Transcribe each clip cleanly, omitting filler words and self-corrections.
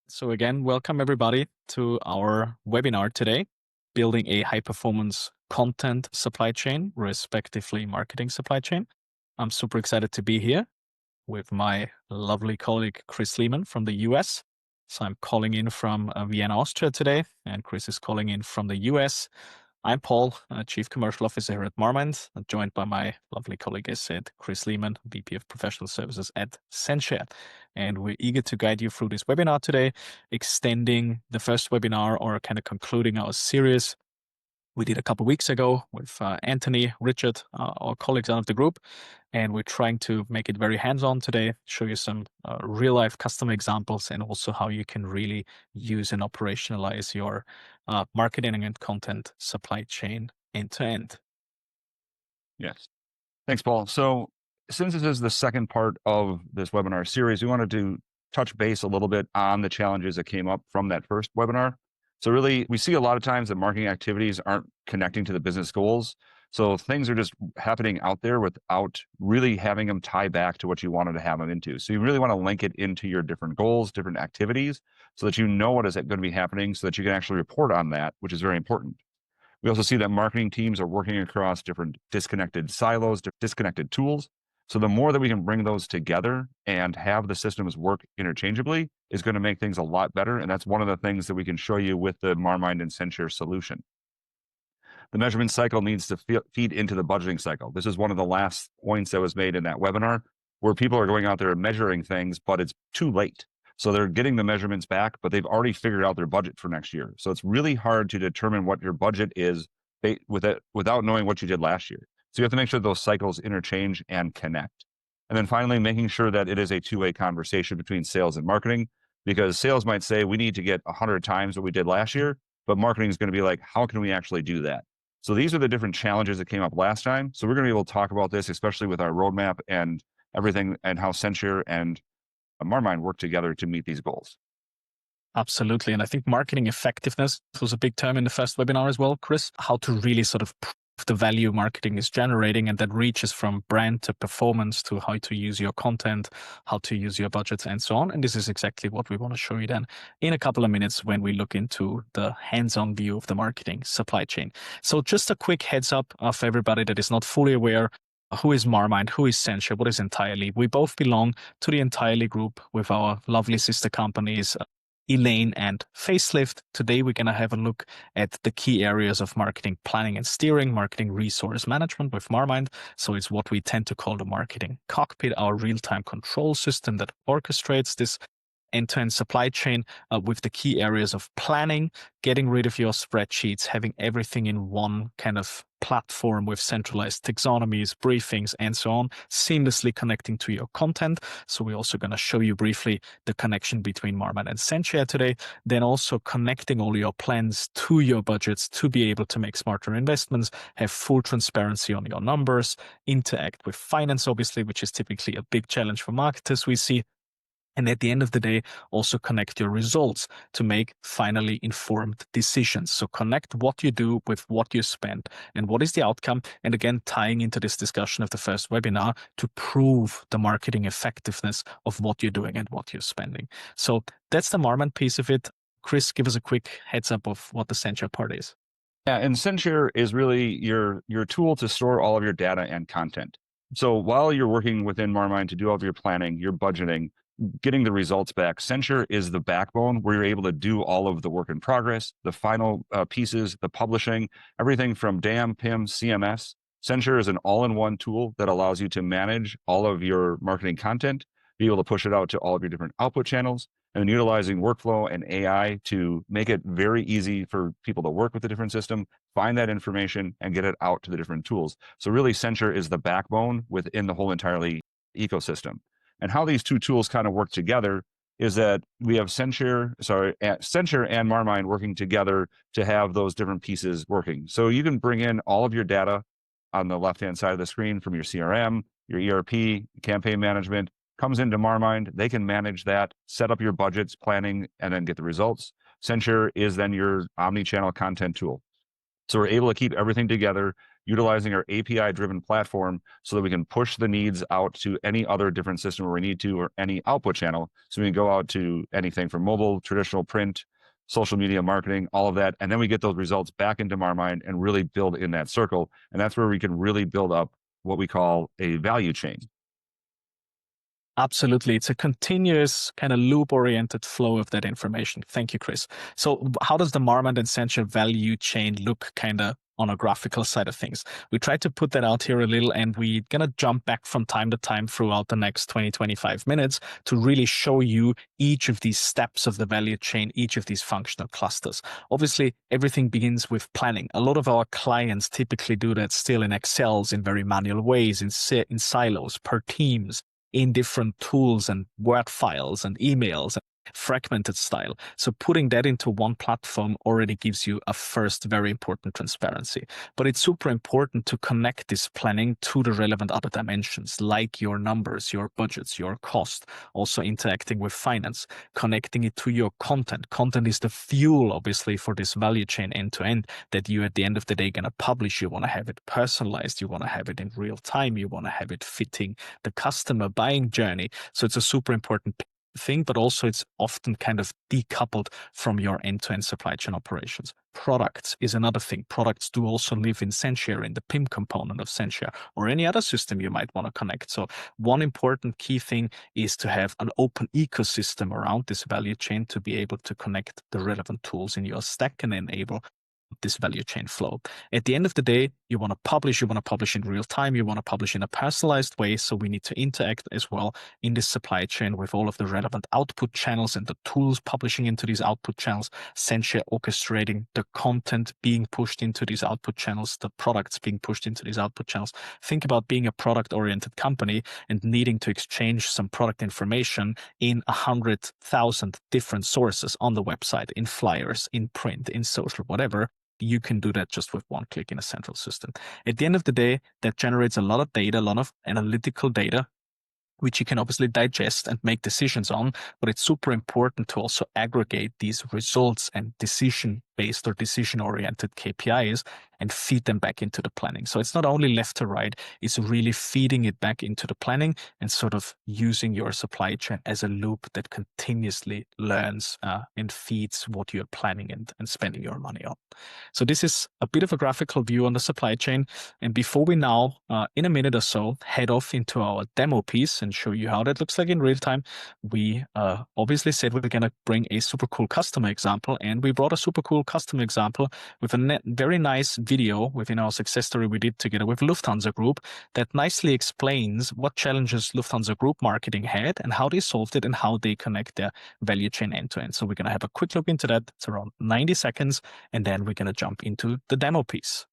So again, welcome everybody to our webinar today, building a high performance content supply chain, respectively marketing supply chain. I'm super excited to be here with my lovely colleague, Chris Leaman from the US. So I'm calling in from Vienna, Austria today, and Chris is calling in from the US. I'm Paul, Chief Commercial Officer here at Marmind, joined by my lovely colleague, as said, Chris Leaman, VP of Professional Services at Censhare. And we're eager to guide you through this webinar today, extending the first webinar or kind of concluding our series we did a couple of weeks ago with Anthony, Richard, our colleagues out of the group. And we're trying to make it very hands-on today, show you some real-life customer examples and also how you can really use and operationalize your marketing and content supply chain end-to-end. Yes. Thanks, Paul. So since this is the second part of this webinar series, we wanted to touch base a little bit on the challenges that came up from that first webinar. So really, we see a lot of times that marketing activities aren't connecting to the business goals. So things are just happening out there without really having them tie back to what you wanted to have them into. So you really want to link it into your different goals, different activities, so that you know what is going to be happening so that you can actually report on that, which is very important. We also see that marketing teams are working across different disconnected silos, disconnected tools. So the more that we can bring those together and have the systems work interchangeably is going to make things a lot better. And that's one of the things that we can show you with the Marmind and Censhare solution. The measurement cycle needs to feed into the budgeting cycle. This is one of the last points that was made in that webinar, where people are going out there and measuring things, but it's too late. So they're getting the measurements back, but they've already figured out their budget for next year. So it's really hard to determine what your budget is without knowing what you did last year. So you have to make sure those cycles interchange and connect. And then finally, making sure that it is a two-way conversation between sales and marketing, because sales might say we need to get 100 times what we did last year, but marketing is going to be like, how can we actually do that? So these are the different challenges that came up last time. So we're going to be able to talk about this, especially with our roadmap and everything, and how Censhare and Marmind work together to meet these goals. Absolutely. And I think marketing effectiveness was a big term in the first webinar as well, Chris, how to really sort of prove the value marketing is generating, and that reaches from brand to performance to how to use your content, how to use your budgets and so on. And this is exactly what we want to show you then in a couple of minutes when we look into the hands-on view of the marketing supply chain. So just a quick heads up of everybody that is not fully aware. Who is Marmind? Who is Censhare? What is Entirely? We both belong to the Entirely group with our lovely sister companies, Elaine and Facelift. Today, we're going to have a look at the key areas of marketing planning and steering, marketing resource management with Marmind. So it's what we tend to call the marketing cockpit, our real-time control system that orchestrates this end-to-end supply chain with the key areas of planning, getting rid of your spreadsheets, having everything in one kind of platform with centralized taxonomies, briefings, and so on, seamlessly connecting to your content. So we're also going to show you briefly the connection between Marmind and Censhare today, then also connecting all your plans to your budgets to be able to make smarter investments, have full transparency on your numbers, interact with finance, obviously, which is typically a big challenge for marketers we see. And at the end of the day, also connect your results to make finally informed decisions. So connect what you do with what you spend and what is the outcome. And again, tying into this discussion of the first webinar to prove the marketing effectiveness of what you're doing and what you're spending. So that's the Marmind piece of it. Chris, give us a quick heads up of what the Censhare part is. Yeah, and Censhare is really your tool to store all of your data and content. So while you're working within Marmind to do all of your planning, your budgeting, getting the results back, Censhare is the backbone where you're able to do all of the work in progress, the final pieces, the publishing, everything from DAM, PIM, CMS. Censhare is an all-in-one tool that allows you to manage all of your marketing content, be able to push it out to all of your different output channels, and utilizing workflow and AI to make it very easy for people to work with the different system, find that information, and get it out to the different tools. So really, Censhare is the backbone within the whole entirely ecosystem. And how these two tools kind of work together is that we have Censhare and Marmind working together to have those different pieces working. So you can bring in all of your data on the left-hand side of the screen from your CRM, your ERP, campaign management, comes into Marmind. They can manage that, set up your budgets, planning, and then get the results. Censhare is then your omni-channel content tool. So we're able to keep everything together, utilizing our API-driven platform so that we can push the needs out to any other different system where we need to, or any output channel. So we can go out to anything from mobile, traditional print, social media marketing, all of that. And then we get those results back into Marmind and really build in that circle. And that's where we can really build up what we call a value chain. Absolutely. It's a continuous kind of loop-oriented flow of that information. Thank you, Chris. So how does the Marmind and Censhare value chain look kind of on a graphical side of things? We tried to put that out here a little, and we're going to jump back from time to time throughout the next 20-25 minutes to really show you each of these steps of the value chain, each of these functional clusters. Obviously, everything begins with planning. A lot of our clients typically do that still in Excels, in very manual ways, in silos, per teams, in different tools and Word files and emails, and fragmented style. So putting that into one platform already gives you a first very important transparency. But it's super important to connect this planning to the relevant other dimensions, like your numbers, your budgets, your cost, also interacting with finance, connecting it to your content. Content is the fuel, obviously, for this value chain end to end that you at the end of the day going to publish. You want to have it personalized. You want to have it in real time. You want to have it fitting the customer buying journey. So it's a super important thing, but also it's often kind of decoupled from your end-to-end supply chain operations. Products is another thing. Products do also live in Censhare, in the PIM component of Censhare, or any other system you might want to connect. So one important key thing is to have an open ecosystem around this value chain to be able to connect the relevant tools in your stack and enable this value chain flow. At the end of the day, you want to publish in real time, you want to publish in a personalized way. So we need to interact as well in this supply chain with all of the relevant output channels and the tools publishing into these output channels, Censhare orchestrating the content being pushed into these output channels, the products being pushed into these output channels. Think about being a product-oriented company and needing to exchange some product information in 100,000 different sources on the website, in flyers, in print, in social, whatever. You can do that just with one click in a central system. At the end of the day, that generates a lot of data, a lot of analytical data, which you can obviously digest and make decisions on, but it's super important to also aggregate these results and decision-based or decision-oriented KPIs and feed them back into the planning. So it's not only left to right, it's really feeding it back into the planning and sort of using your supply chain as a loop that continuously learns and feeds what you're planning and spending your money on. So this is a bit of a graphical view on the supply chain. And before we now, in a minute or so, head off into our demo piece and show you how that looks like in real time, we obviously said we're going to bring a super cool customer example, and we brought a super cool customer example with a very nice video within our success story we did together with Lufthansa Group that nicely explains what challenges Lufthansa Group marketing had and how they solved it and how they connect their value chain end to end. So we're going to have a quick look into that. It's around 90 seconds, and then we're going to jump into the demo piece.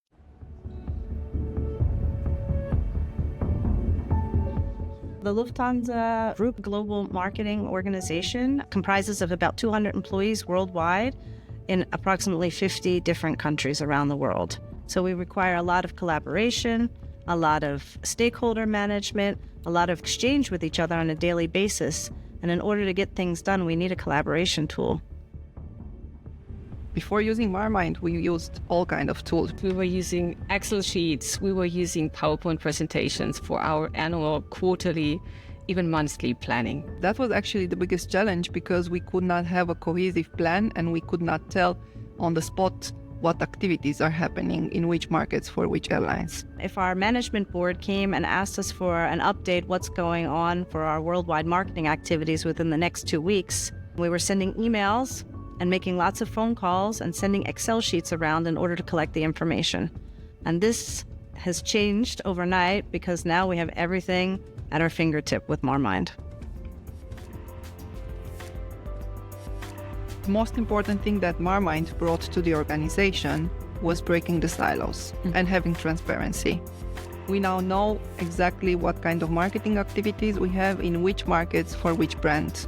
The Lufthansa Group global marketing organization comprises of about 200 employees worldwide in approximately 50 different countries around the world. So we require a lot of collaboration, a lot of stakeholder management, a lot of exchange with each other on a daily basis. And in order to get things done, we need a collaboration tool. Before using Marmind, we used all kinds of tools. We were using Excel sheets, we were using PowerPoint presentations for our annual, quarterly, even monthly planning. That was actually the biggest challenge because we could not have a cohesive plan and we could not tell on the spot what activities are happening in which markets for which airlines. If our management board came and asked us for an update what's going on for our worldwide marketing activities within the next 2 weeks, we were sending emails and making lots of phone calls and sending Excel sheets around in order to collect the information. And this has changed overnight because now we have everything at our fingertip with Marmind. The most important thing that Marmind brought to the organization was breaking the silos and having transparency. We now know exactly what kind of marketing activities we have in which markets for which brand.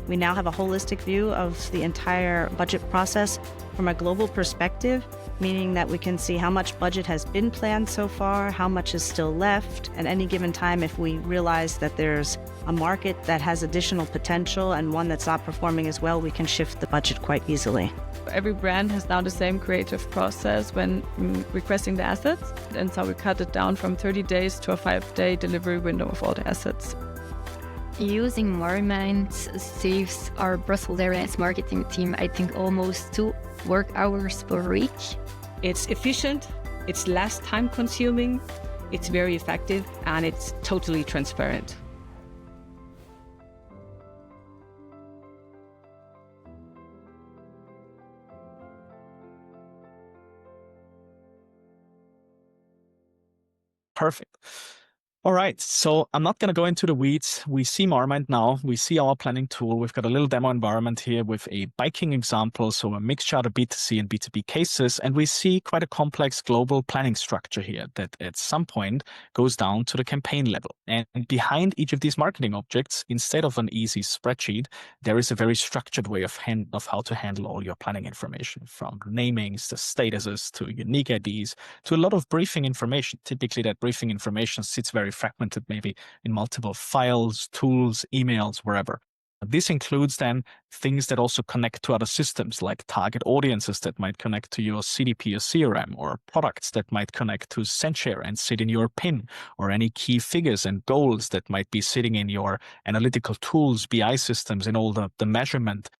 We now have a holistic view of the entire budget process from a global perspective, meaning that we can see how much budget has been planned so far, how much is still left at any given time if we realize that there's a market that has additional potential and one that's not performing as well, we can shift the budget quite easily. Every brand has now the same creative process when requesting the assets, and so we cut it down from 30 days to a 5-day delivery window of all the assets. Using Marmind saves our Brussels area's marketing team, I think, almost 2 work hours per week. It's efficient, it's less time consuming, it's very effective, and it's totally transparent. Perfect. All right, so I'm not going to go into the weeds. We see Marmind now. We see our planning tool. We've got a little demo environment here with a biking example, so a mixture of B2C and B2B cases. And we see quite a complex global planning structure here that at some point goes down to the campaign level. And behind each of these marketing objects, instead of an easy spreadsheet, there is a very structured way of how to handle all your planning information, from namings to statuses to unique IDs to a lot of briefing information. Typically, that briefing information sits very fragmented, maybe in multiple files, tools, emails, wherever. This includes then things that also connect to other systems, like target audiences that might connect to your CDP or CRM, or products that might connect to Censhare and sit in your PIN, or any key figures and goals that might be sitting in your analytical tools, BI systems, and all the measurement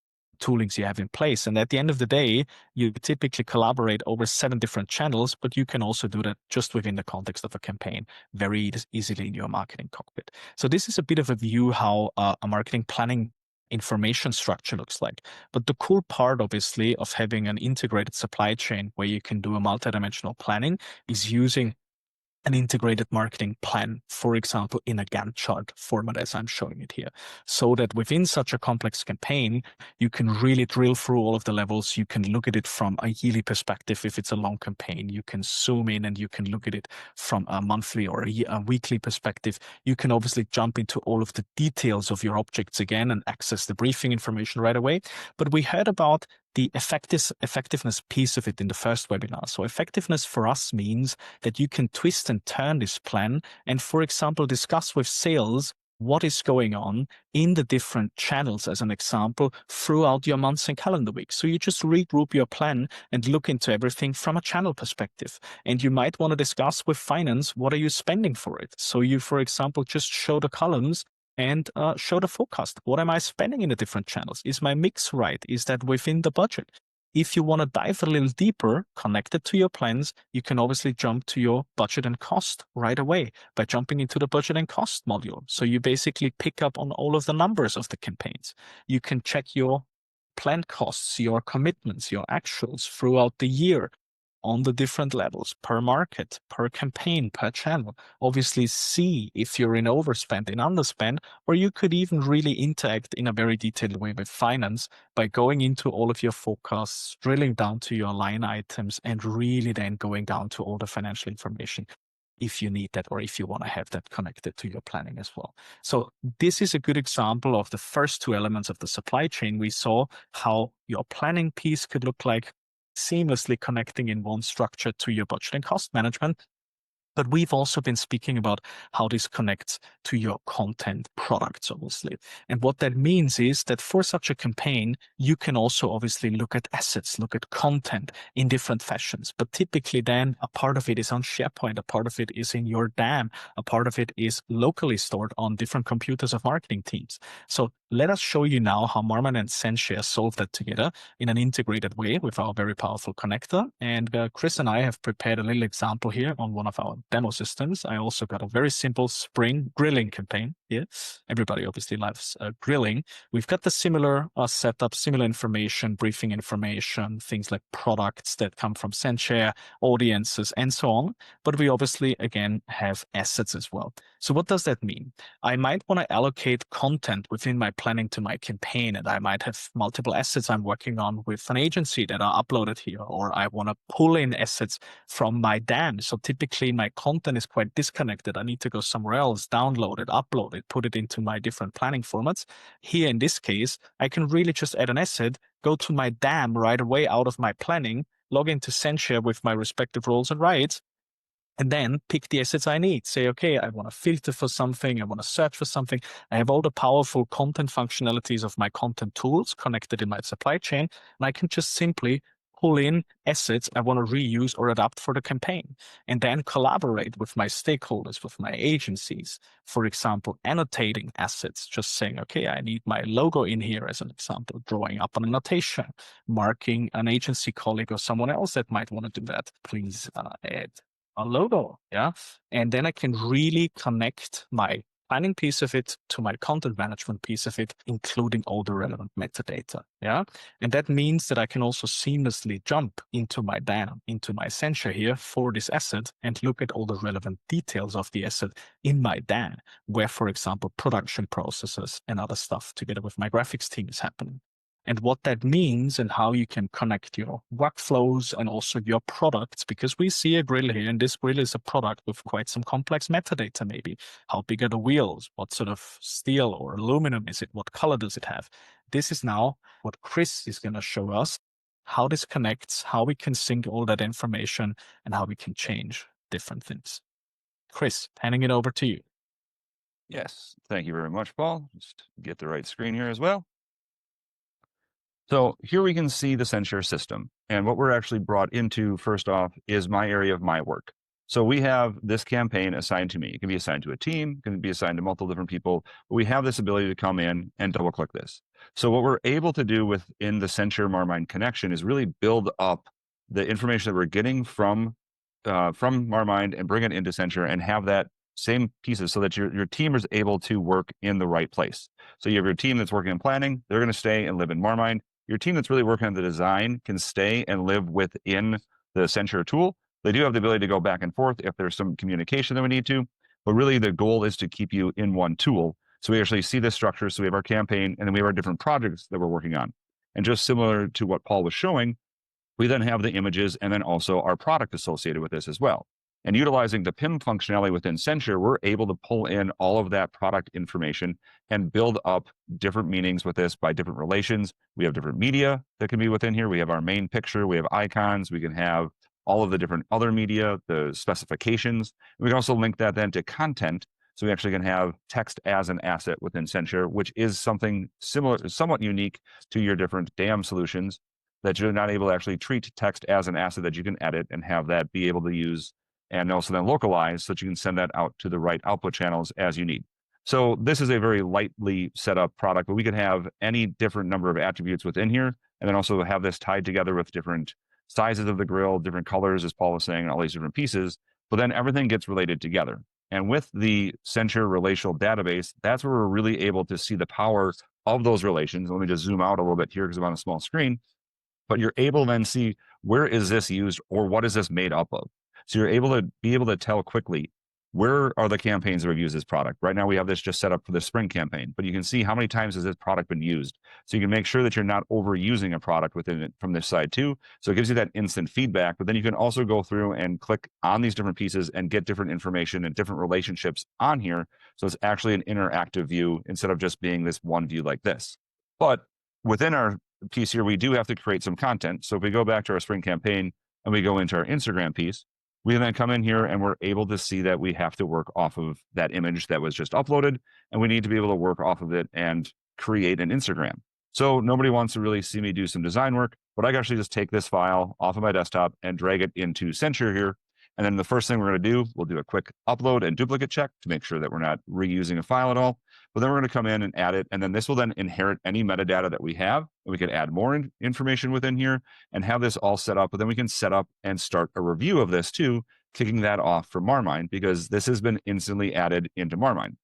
toolings you have in place. And at the end of the day, you typically collaborate over 7 different channels, but you can also do that just within the context of a campaign very easily in your marketing cockpit. So this is a bit of a view how a marketing planning information structure looks like. But the cool part, obviously, of having an integrated supply chain where you can do a multidimensional planning is using an integrated marketing plan, for example, in a Gantt chart format, as I'm showing it here, so that within such a complex campaign, you can really drill through all of the levels. You can look at it from a yearly perspective. If it's a long campaign, you can zoom in and you can look at it from a monthly or a weekly perspective. You can obviously jump into all of the details of your objects again and access the briefing information right away. But we heard about the effectiveness piece of it in the first webinar. So effectiveness for us means that you can twist and turn this plan and, for example, discuss with sales what is going on in the different channels, as an example, throughout your months and calendar weeks. So you just regroup your plan and look into everything from a channel perspective. And you might want to discuss with finance, what are you spending for it? So you, for example, just show the columns and show the forecast. What am I spending in the different channels? Is my mix right? Is that within the budget? If you want to dive a little deeper, connected to your plans, you can obviously jump to your budget and cost right away by jumping into the budget and cost module. So you basically pick up on all of the numbers of the campaigns. You can check your planned costs, your commitments, your actuals throughout the year, on the different levels, per market, per campaign, per channel. Obviously see if you're in overspend, in underspend, or you could even really interact in a very detailed way with finance by going into all of your forecasts, drilling down to your line items, and really then going down to all the financial information if you need that, or if you want to have that connected to your planning as well. So this is a good example of the first 2 elements of the supply chain. We saw how your planning piece could look like, seamlessly connecting in one structure to your budget and cost management. But we've also been speaking about how this connects to your content products, obviously. And what that means is that for such a campaign, you can also obviously look at assets, look at content in different fashions. But typically then a part of it is on SharePoint, a part of it is in your DAM, a part of it is locally stored on different computers of marketing teams. So let us show you now how Marmind and Censhare solve that together in an integrated way with our very powerful connector. And Chris and I have prepared a little example here on one of our demo systems. I also got a very simple spring grilling campaign here. Everybody obviously loves grilling. We've got the similar setup, similar information, briefing information, things like products that come from Censhare, audiences, and so on. But we obviously, again, have assets as well. So what does that mean? I might want to allocate content within my planning to my campaign, and I might have multiple assets I'm working on with an agency that are uploaded here, or I want to pull in assets from my DAM. So typically my content is quite disconnected. I need to go somewhere else, download it, upload it, put it into my different planning formats. Here in this case, I can really just add an asset, go to my DAM right away out of my planning, log into Censhare with my respective roles and rights, and then pick the assets I need. Say, okay, I want to filter for something. I want to search for something. I have all the powerful content functionalities of my content tools connected in my supply chain. And I can just simply pull in assets I want to reuse or adapt for the campaign, and then collaborate with my stakeholders, with my agencies. For example, annotating assets, just saying, okay, I need my logo in here as an example, drawing up an annotation, marking an agency colleague or someone else that might want to do that. Please add a logo, yeah? And then I can really connect my planning piece of it to my content management piece of it, including all the relevant metadata, yeah? And that means that I can also seamlessly jump into my DAM, into my Censhare here for this asset and look at all the relevant details of the asset in my DAM, where, for example, production processes and other stuff together with my graphics team is happening. And what that means and how you can connect your workflows and also your products, because we see a grill here, and this grill is a product with quite some complex metadata maybe. How big are the wheels? What sort of steel or aluminum is it? What color does it have? This is now what Chris is going to show us, how this connects, how we can sync all that information, and how we can change different things. Chris, handing it over to you. Yes, thank you very much, Paul. Just get the right screen here as well. So here we can see the Censhare system. And what we're actually brought into, first off, is my area of my work. So we have this campaign assigned to me. It can be assigned to a team, it can be assigned to multiple different people, but we have this ability to come in and double click this. So what we're able to do within the Censhare Marmind connection is really build up the information that we're getting from Marmind and bring it into Censhare and have that same pieces so that your team is able to work in the right place. So you have your team that's working in planning, they're going to stay and live in Marmind. Your team that's really working on the design can stay and live within the Censhare tool. They do have the ability to go back and forth if there's some communication that we need to, but really the goal is to keep you in one tool. So we actually see this structure. So we have our campaign and then we have our different projects that we're working on. And just similar to what Paul was showing, we then have the images and then also our product associated with this as well. And utilizing the PIM functionality within Censhare, we're able to pull in all of that product information and build up different meanings with this by different relations. We have different media that can be within here. We have our main picture, we have icons, we can have all of the different other media, the specifications. We can also link that then to content. So we actually can have text as an asset within Censhare, which is something similar, somewhat unique to your different DAM solutions, that you're not able to actually treat text as an asset that you can edit and have that be able to use and also then localize so that you can send that out to the right output channels as you need. So this is a very lightly set up product, but we can have any different number of attributes within here, and then also have this tied together with different sizes of the grill, different colors, as Paul was saying, all these different pieces, but then everything gets related together. And with the Censhare relational database, that's where we're really able to see the power of those relations. Let me just zoom out a little bit here because I'm on a small screen, but you're able to then see where is this used or what is this made up of? So you're able to tell quickly, where are the campaigns that we've used this product? Right now we have this just set up for the spring campaign, but you can see how many times has this product been used. So you can make sure that you're not overusing a product within it from this side too. So it gives you that instant feedback, but then you can also go through and click on these different pieces and get different information and different relationships on here. So it's actually an interactive view instead of just being this one view like this. But within our piece here, we do have to create some content. So if we go back to our spring campaign and we go into our Instagram piece, we then come in here and we're able to see that we have to work off of that image that was just uploaded, and we need to be able to work off of it and create an Instagram. So nobody wants to really see me do some design work, but I can actually just take this file off of my desktop and drag it into Censhare here. And then the first thing we're going to do, we'll do a quick upload and duplicate check to make sure that we're not reusing a file at all. But then we're going to come in and add it. And then this will then inherit any metadata that we have. And we can add more information within here and have this all set up. But then we can set up and start a review of this too, kicking that off from Marmind, because this has been instantly added into Marmind.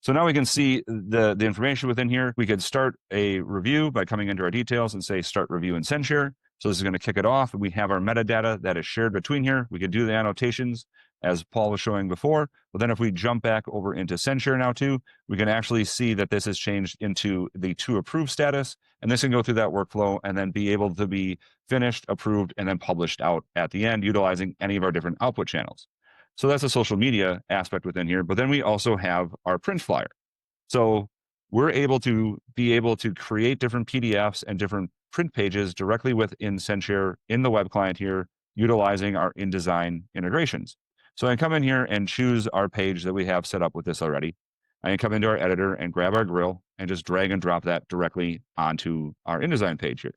So now we can see the information within here. We could start a review by coming into our details and say start review in Censhare. So this is going to kick it off. And we have our metadata that is shared between here. We could do the annotations as Paul was showing before. But then if we jump back over into Censhare now too, we can actually see that this has changed into the to approve status. And this can go through that workflow and then be able to be finished, approved, and then published out at the end, utilizing any of our different output channels. So that's a social media aspect within here. But then we also have our print flyer. So we're able to create different PDFs and different print pages directly within Censhare in the web client here, utilizing our InDesign integrations. So I can come in here and choose our page that we have set up with this already. I can come into our editor and grab our grill and just drag and drop that directly onto our InDesign page here.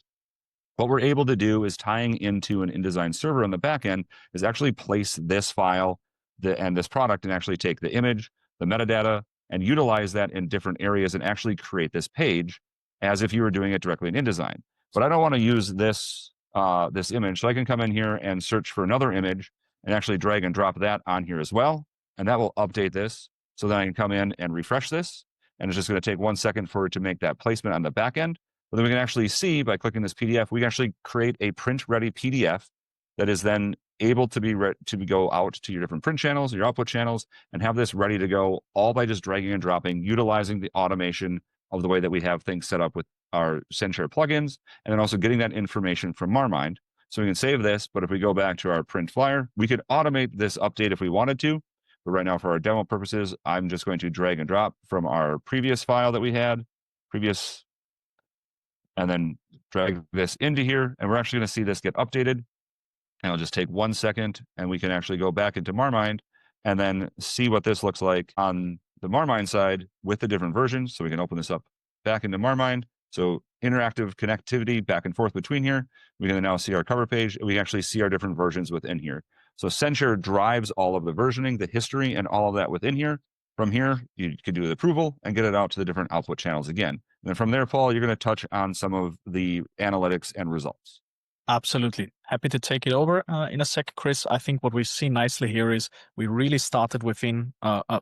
What we're able to do is tying into an InDesign server on the back end is actually place this file and this product and actually take the image, the metadata, and utilize that in different areas and actually create this page as if you were doing it directly in InDesign. But I don't want to use this image, so I can come in here and search for another image and actually drag and drop that on here as well. And that will update this. So then I can come in and refresh this. And it's just going to take 1 second for it to make that placement on the back end. But then we can actually see by clicking this PDF, we can actually create a print ready PDF that is then able to go out to your different print channels, your output channels, and have this ready to go all by just dragging and dropping, utilizing the automation of the way that we have things set up with our Censhare plugins, and then also getting that information from Marmind. So we can save this, but if we go back to our print flyer, we could automate this update if we wanted to. But right now, for our demo purposes, I'm just going to drag and drop from our previous file that we had, and then drag this into here. And we're actually going to see this get updated. And it'll just take 1 second, and we can actually go back into Marmind and then see what this looks like on the Marmind side with the different versions. So we can open this up back into Marmind. So interactive connectivity back and forth between here. We can now see our cover page. We actually see our different versions within here. So Censhare drives all of the versioning, the history, and all of that within here. From here, you could do the approval and get it out to the different output channels again. And then from there, Paul, you're going to touch on some of the analytics and results. Absolutely. Happy to take it over in a sec, Chris. I think what we've seen nicely here is we really started within a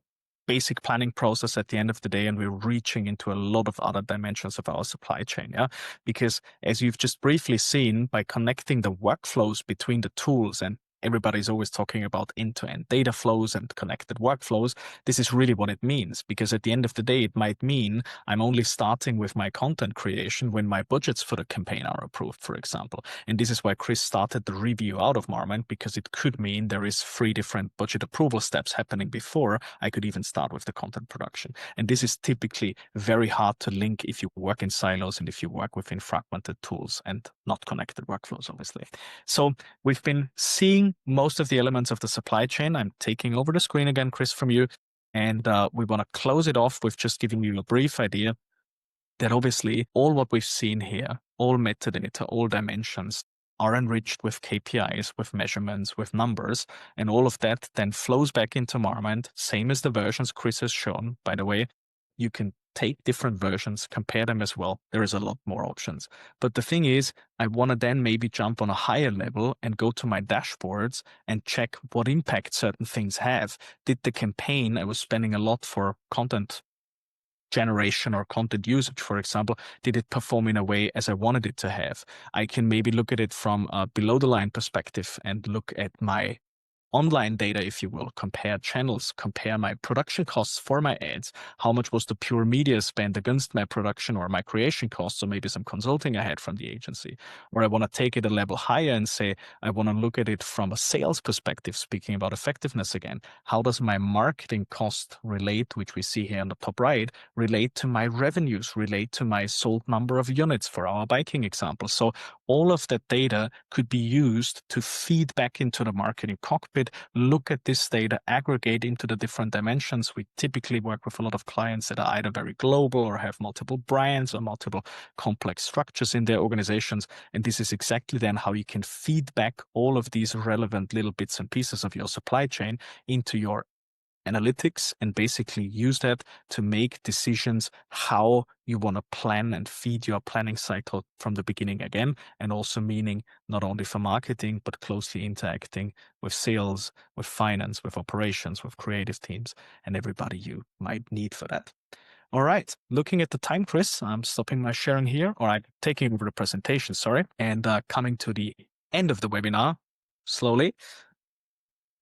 basic planning process at the end of the day, and we're reaching into a lot of other dimensions of our supply chain. Yeah, because as you've just briefly seen, by connecting the workflows between the tools, and everybody's always talking about end-to-end data flows and connected workflows. This is really what it means, because at the end of the day, it might mean I'm only starting with my content creation when my budgets for the campaign are approved, for example. And this is why Chris started the review out of Marmind, because it could mean there is 3 different budget approval steps happening before I could even start with the content production. And this is typically very hard to link if you work in silos and if you work within fragmented tools and not connected workflows, obviously. So we've been seeing most of the elements of the supply chain. I'm taking over the screen again, Chris, from you. And we want to close it off with just giving you a brief idea that obviously all what we've seen here, all metadata, all dimensions are enriched with KPIs, with measurements, with numbers, and all of that then flows back into Marmind, same as the versions Chris has shown. By the way, you can take different versions, compare them as well. There is a lot more options. But the thing is, I want to then maybe jump on a higher level and go to my dashboards and check what impact certain things have. Did the campaign I was spending a lot for content generation or content usage, for example, did it perform in a way as I wanted it to have? I can maybe look at it from a below the line perspective and look at my online data, if you will, compare channels, compare my production costs for my ads. How much was the pure media spent against my production or my creation costs, or maybe some consulting I had from the agency? Or I want to take it a level higher and say, I want to look at it from a sales perspective, speaking about effectiveness again. How does my marketing cost relate, which we see here on the top right, relate to my revenues, relate to my sold number of units for our biking example? So all of that data could be used to feed back into the marketing cockpit, look at this data, aggregate into the different dimensions. We typically work with a lot of clients that are either very global or have multiple brands or multiple complex structures in their organizations. And this is exactly then how you can feed back all of these relevant little bits and pieces of your supply chain into your analytics and basically use that to make decisions how you want to plan and feed your planning cycle from the beginning again, and also meaning not only for marketing, but closely interacting with sales, with finance, with operations, with creative teams, and everybody you might need for that. All right, looking at the time, Chris, I'm stopping my sharing here, or I'm taking over the presentation, sorry, and coming to the end of the webinar slowly.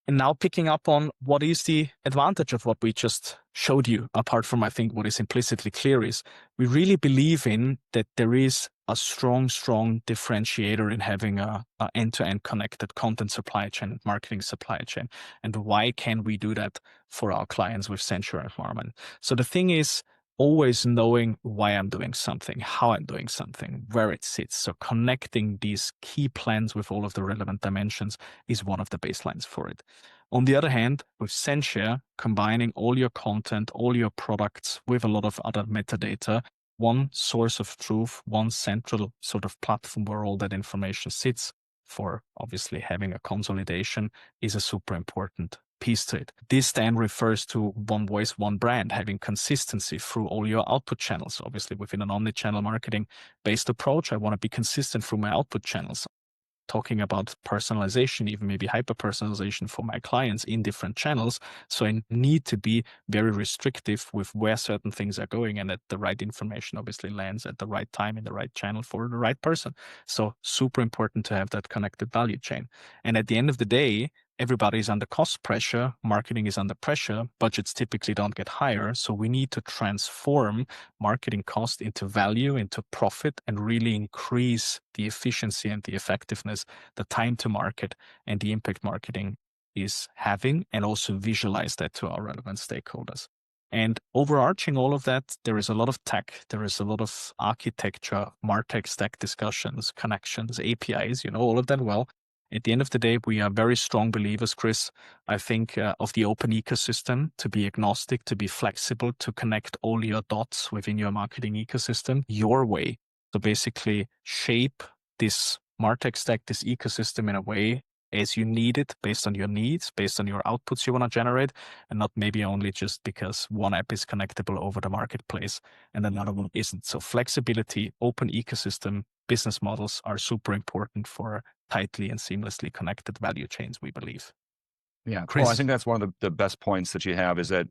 And now picking up on what is the advantage of what we just showed you, apart from, I think, what is implicitly clear is we really believe in that there is a strong differentiator in having a end-to-end connected content supply chain and marketing supply chain. And why can we do that for our clients with Censhare and Marmind? So the thing is, always knowing why I'm doing something, how I'm doing something, where it sits. So connecting these key plans with all of the relevant dimensions is one of the baselines for it. On the other hand, with Censhare, combining all your content, all your products with a lot of other metadata, one source of truth, one central sort of platform where all that information sits for obviously having a consolidation is a super important piece to it. This then refers to one voice, one brand, having consistency through all your output channels. Obviously, within an omni-channel marketing based approach, I want to be consistent through my output channels. Talking about personalization, even maybe hyper-personalization for my clients in different channels. So I need to be very restrictive with where certain things are going and that the right information obviously lands at the right time in the right channel for the right person. So super important to have that connected value chain. And at the end of the day, everybody is under cost pressure, marketing is under pressure, budgets typically don't get higher. So we need to transform marketing cost into value, into profit, and really increase the efficiency and the effectiveness, the time to market, and the impact marketing is having, and also visualize that to our relevant stakeholders. And overarching all of that, there is a lot of tech, there is a lot of architecture, MarTech stack discussions, connections, APIs, you know all of that well. At the end of the day, we are very strong believers, Chris, I think, of the open ecosystem, to be agnostic, to be flexible, to connect all your dots within your marketing ecosystem your way. So basically shape this MarTech stack, this ecosystem in a way as you need it, based on your needs, based on your outputs you want to generate, and not maybe only just because one app is connectable over the marketplace and another one isn't. So flexibility, open ecosystem, business models are super important for tightly and seamlessly connected value chains, we believe. Yeah, Chris? Well, I think that's one of the best points that you have is that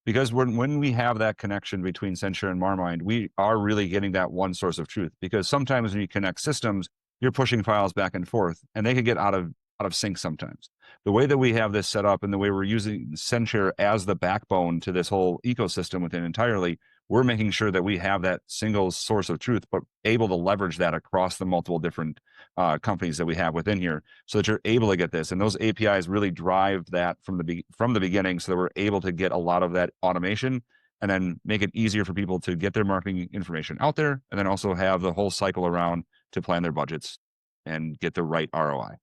because when we have that connection between Censhare and Marmind, we are really getting that one source of truth. Because sometimes when you connect systems, you're pushing files back and forth, and they can get out of sync sometimes. The way that we have this set up and the way we're using Censhare as the backbone to this whole ecosystem within entirely, we're making sure that we have that single source of truth, but able to leverage that across the multiple different companies that we have within here, so that you're able to get this. And those APIs really drive that from the beginning, so that we're able to get a lot of that automation and then make it easier for people to get their marketing information out there, and then also have the whole cycle around to plan their budgets and get the right ROI.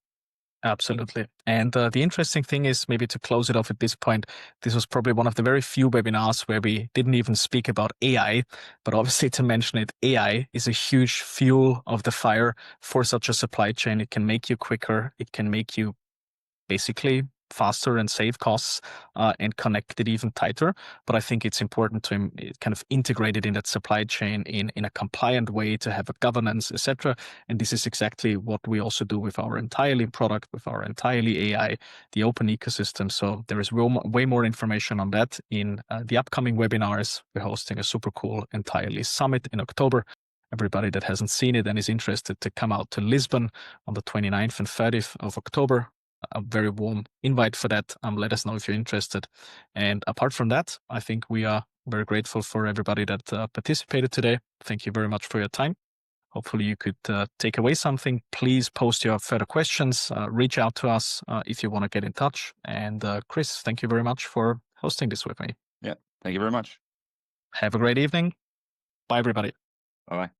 Absolutely. And the interesting thing is, maybe to close it off at this point, this was probably one of the very few webinars where we didn't even speak about AI, but obviously to mention it, AI is a huge fuel of the fire for such a supply chain. It can make you quicker. It can make you basically faster and save costs and connect it even tighter. But I think it's important to kind of integrate it in that supply chain in a compliant way, to have a governance, etc. And this is exactly what we also do with our entirely product, with our entirely AI, the open ecosystem. So there is way more information on that in the upcoming webinars. We're hosting a super cool entirely summit in October. Everybody that hasn't seen it and is interested to come out to Lisbon on the 29th and 30th of October, a very warm invite for that. Let us know if you're interested. And apart from that, I think we are very grateful for everybody that participated today. Thank you very much for your time. Hopefully you could take away something. Please post your further questions. Reach out to us if you want to get in touch. And Chris, thank you very much for hosting this with me. Yeah, thank you very much. Have a great evening. Bye, everybody. Bye-bye.